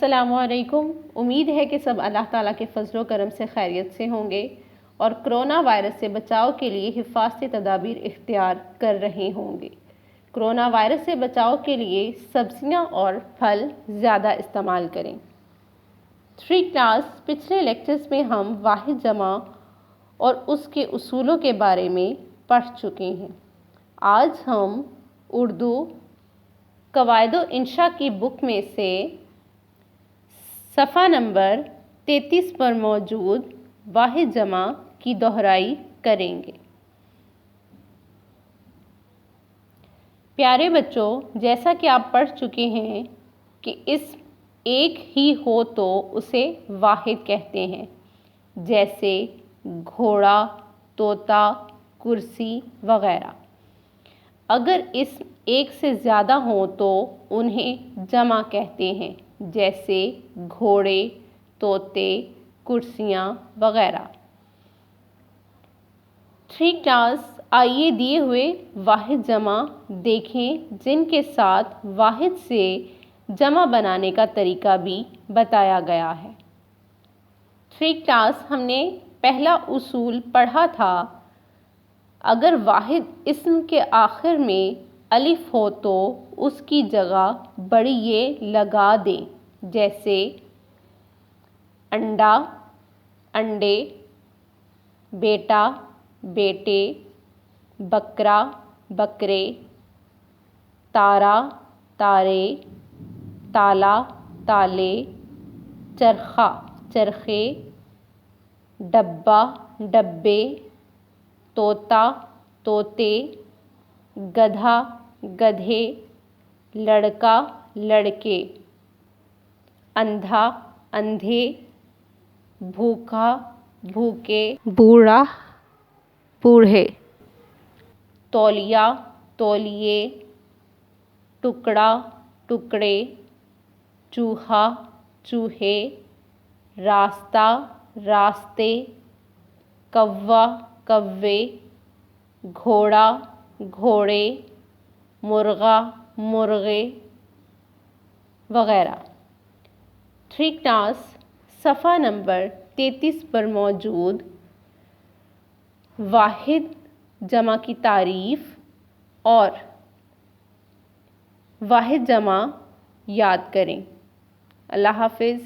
السلام علیکم۔ امید ہے کہ سب اللہ تعالیٰ کے فضل و کرم سے خیریت سے ہوں گے اور کرونا وائرس سے بچاؤ کے لیے حفاظتی تدابیر اختیار کر رہے ہوں گے۔ کرونا وائرس سے بچاؤ کے لیے سبزیاں اور پھل زیادہ استعمال کریں۔ 3 کلاس پچھلے لیکچرز میں ہم واحد جمع اور اس کے اصولوں کے بارے میں پڑھ چکے ہیں۔ آج ہم اردو قواعد و انشاء کی بک میں سے صفحہ نمبر 33 پر موجود واحد جمع کی دہرائی کریں گے۔ پیارے بچوں، جیسا کہ آپ پڑھ چکے ہیں کہ اس ایک ہی ہو تو اسے واحد کہتے ہیں، جیسے گھوڑا، طوطا، کرسی وغیرہ۔ اگر اس ایک سے زیادہ ہوں تو انہیں جمع کہتے ہیں، جیسے گھوڑے، طوطے، کرسیاں وغیرہ۔ 3 کلاس آئیے دیے ہوئے واحد جمع دیکھیں جن کے ساتھ واحد سے جمع بنانے کا طریقہ بھی بتایا گیا ہے۔ 3 کلاس ہم نے پہلا اصول پڑھا تھا، اگر واحد اسم کے آخر میں الف ہو تو اس کی جگہ بڑی یہ لگا دیں، جیسے انڈا، انڈے، بیٹا، بیٹے، بکرا، بکرے، تارا، تارے، تالا، تالے، چرخہ، چرخے، ڈبہ، ڈبے، طوطا، طوطے، گدھا، گدھے، لڑکا، لڑکے، اندھا، اندھے، بھوکا، بھوکے، بوڑھا، بوڑھے، تولیہ، تولیے، ٹکڑا، ٹکڑے، چوہا، چوہے، راستہ، راستے، کوا، کوے، گھوڑا، گھوڑے، مرغا، مرغے وغیرہ۔ 3 کلاس صفحہ نمبر 33 پر موجود واحد جمع کی تعریف اور واحد جمع یاد کریں۔ اللہ حافظ۔